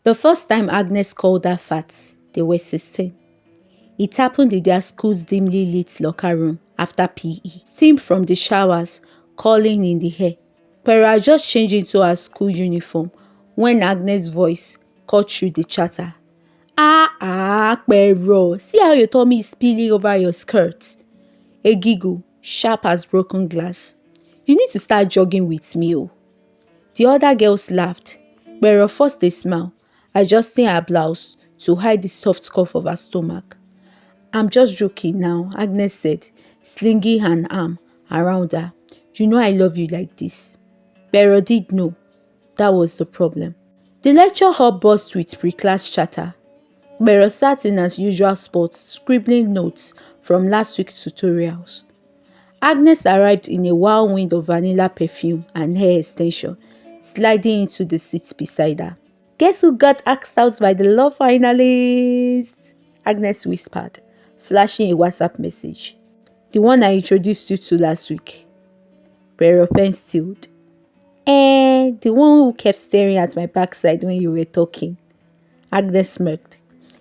The first time Agnes called her fat, they were 16. It happened in their school's dimly lit locker room after PE. Steam from the showers curling in the air. Pero had just changed into her school uniform when Agnes' voice cut through the chatter. Pero, see how your tummy is spilling over your skirt. A giggle, sharp as broken glass. You need to start jogging with me, oh. The other girls laughed. Pero forced a smile, adjusting her blouse to hide the soft curve of her stomach. I'm just joking now, Agnes said, slinging an arm around her. You know I love you like this. Pero did know. That was the problem. The lecture hall buzzed with pre-class chatter. Pero sat in as usual spot, scribbling notes from last week's tutorials. Agnes arrived in a whirlwind of vanilla perfume and hair extension, sliding into the seat beside her. Guess who got asked out by the law finalists? Agnes whispered, flashing a WhatsApp message. The one I introduced you to last week. Pero pen stilled. The one who kept staring at my backside when you were talking. Agnes smirked.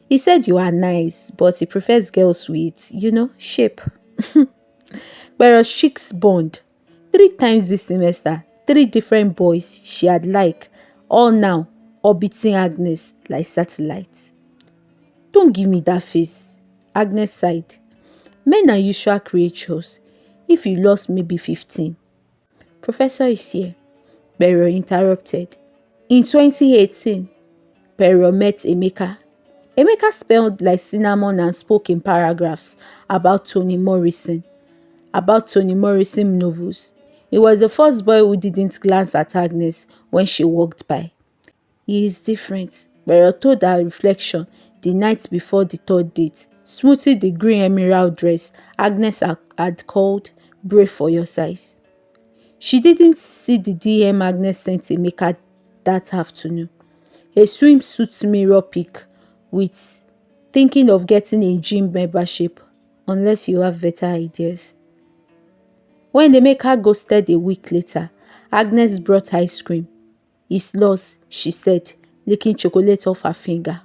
He said you are nice, but he prefers girls with, shape. Pero cheeks burned. 3 times this semester, 3 different boys she had liked, all now orbiting Agnes like satellites. Don't give me that face, Agnes sighed. Men are usual creatures. If you lost maybe 15. Professor is here, Pero interrupted. In 2018, Pero met Emeka. Emeka spelled like cinnamon and spoke in paragraphs about Toni Morrison novels. He was the first boy who didn't glance at Agnes when she walked by. He is different, Pero told her reflection the night before the third date, smoothing the green emerald dress Agnes had called brave for your size. She didn't see the DM Agnes sent Emeka that afternoon. A swimsuit mirror pic with thinking of getting a gym membership unless you have better ideas. When Emeka ghosted a week later, Agnes brought ice cream. It's lost, she said, licking chocolate off her finger.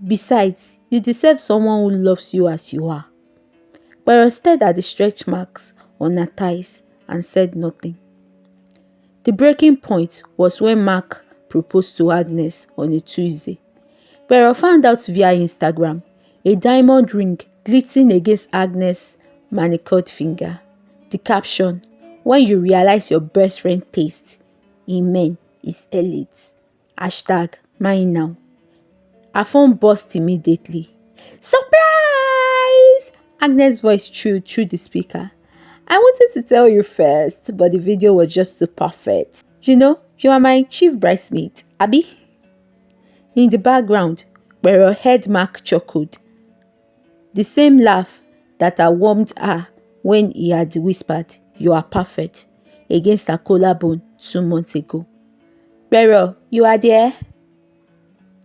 Besides, you deserve someone who loves you as you are. Pero stared at the stretch marks on her thighs and said nothing. The breaking point was when Mark proposed to Agnes on a Tuesday. Pero found out via Instagram a diamond ring glittering against Agnes' manicured finger. The caption, when you realize your best friend taste in men is elite. Hashtag mine now. Her phone buzzed immediately. Surprise! Agnes' voice chilled through the speaker. I wanted to tell you first, but the video was just too perfect. You are my chief bridesmaid, Abby. In the background, where her head Mark chuckled. The same laugh that had warmed her when he had whispered, you are perfect, against her collarbone 2 months ago. Pero, you are there?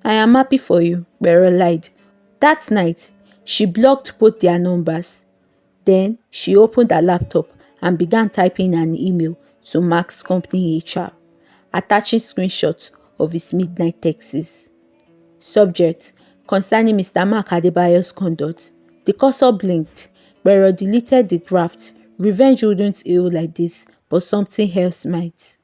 I am happy for you, Pero lied. That night, she blocked both their numbers. Then, she opened her laptop and began typing an email to Mark's company HR, attaching screenshots of his midnight texts. Subject, concerning Mr. Mark Adebayo's conduct. The cursor blinked. Pero deleted the draft. Revenge wouldn't heal like this, but something else might.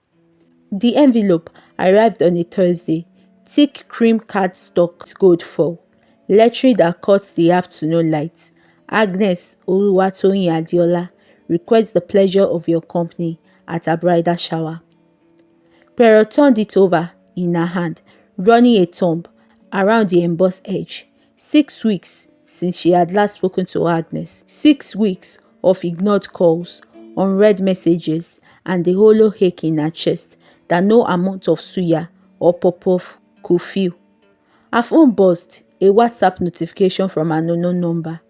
The envelope arrived on a Thursday. Thick cream cardstock gold foil. Lettering that cuts the afternoon light. Agnes Oluwatoyin Adiola requests the pleasure of your company at her bridal shower. Pero turned it over in her hand, running a thumb around the embossed edge. 6 weeks since she had last spoken to Agnes. 6 weeks of ignored calls, unread messages, and the hollow ache in her chest that no amount of suya or pop-off could fill. Her phone buzzed, a WhatsApp notification from an unknown number.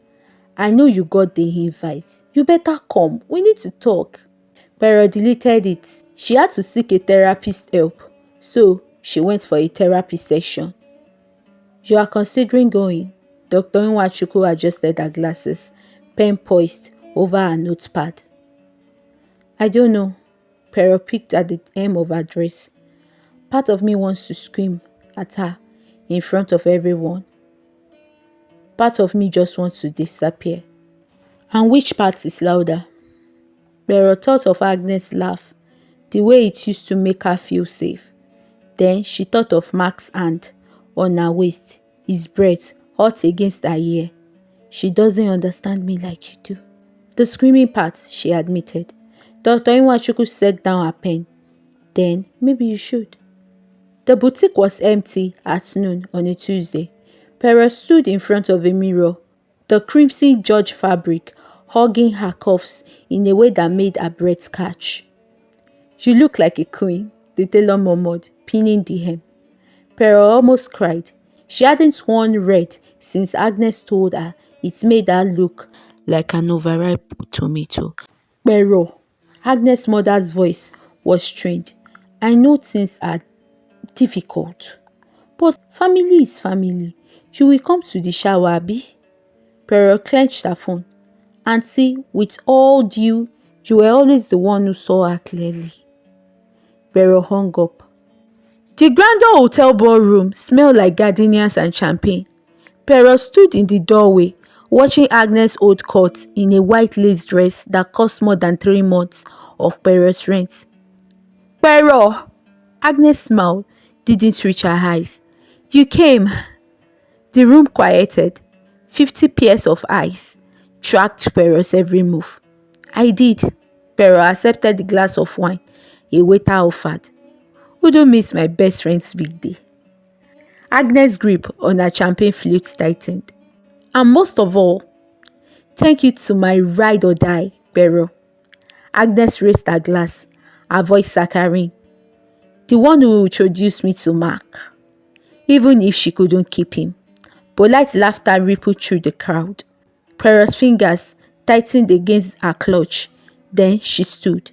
I know you got the invite. You better come. We need to talk. Pero deleted it. She had to seek a therapist's help, so she went for a therapy session. You are considering going? Dr. Nwachukwu adjusted her glasses, pen poised over her notepad. I don't know. Pero picked at the hem of her dress. Part of me wants to scream. at her in front of everyone. Part of me just wants to disappear. And which part is louder? Pero thought of Agnes' laugh, the way it used to make her feel safe. Then she thought of Mark's hand on her waist, his breath hot against her ear. She doesn't understand me like you do. The screaming part, she admitted. Dr. Inwachuku set down her pen. Then maybe you should. The boutique was empty at noon on a Tuesday. Pero stood in front of a mirror, the crimson George fabric hugging her cuffs in a way that made her breath catch. You look like a queen, the tailor murmured, pinning the hem. Pero almost cried. She hadn't worn red since Agnes told her it made her look like an overripe tomato. Pero, Agnes' mother's voice was strained. I know things are difficult, but family is family. You will come to the shower, Abi. Pero clenched her phone. Auntie, with all due, you were always the one who saw her clearly. Pero hung up. The Grandeur Hotel ballroom smelled like gardenias and champagne. Pero stood in the doorway, watching Agnes' old coat in a white lace dress that cost more than 3 months of Pero's rent. Pero! Agnes' smile didn't reach her eyes. You came. The room quieted. 50 pairs of eyes tracked Pero's every move. I did. Pero accepted the glass of wine a waiter offered. Wouldn't miss my best friend's big day. Agnes' grip on her champagne flute tightened. And most of all, thank you to my ride or die, Pero. Agnes raised her glass, her voice saccharine. The one who introduced me to Mark. Even if she couldn't keep him. Polite laughter rippled through the crowd. Pero's fingers tightened against her clutch. Then she stood.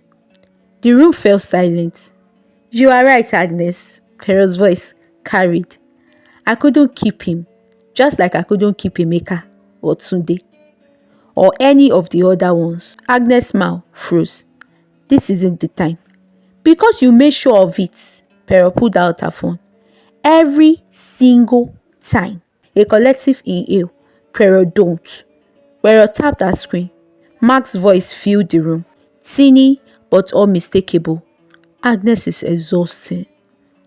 The room fell silent. You are right, Agnes, Pero's voice carried. I couldn't keep him, just like I couldn't keep Emeka or Tunde or any of the other ones. Agnes' smile froze. This isn't the time. Because you made sure of it, Pero pulled out her phone. Every single time. A collective inhale. Pero don't. Pero tapped her screen. Mark's voice filled the room. Teeny but unmistakable. Agnes is exhausting.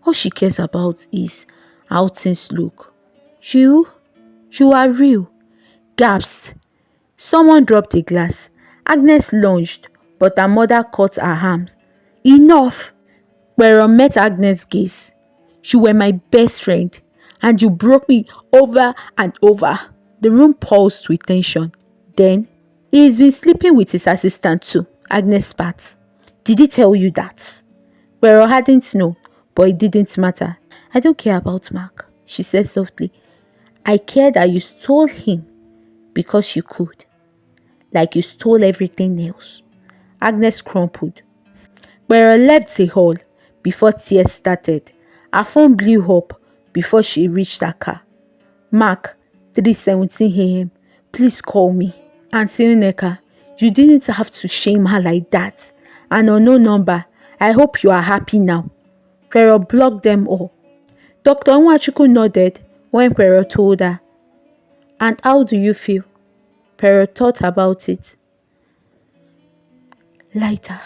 All she cares about is how things look. You are real. Gasped. Someone dropped a glass. Agnes lunged, but her mother caught her arms. Enough! Pero met Agnes' gaze. You were my best friend, and you broke me over and over. The room paused with tension. Then, he's been sleeping with his assistant too, Agnes spat. Did he tell you that? Pero hadn't known, but it didn't matter. I don't care about Mark, she said softly. I care that you stole him because you could. Like you stole everything else. Agnes crumpled. Pero left the hall before tears started. Her phone blew up before she reached her car. Mark, 3:17 a.m. Please call me. Auntie Nneka, you didn't have to shame her like that. An unknown number. I hope you are happy now. Pero blocked them all. Dr. Nwachuku nodded when Pero told her. And how do you feel? Pero thought about it. Lighter.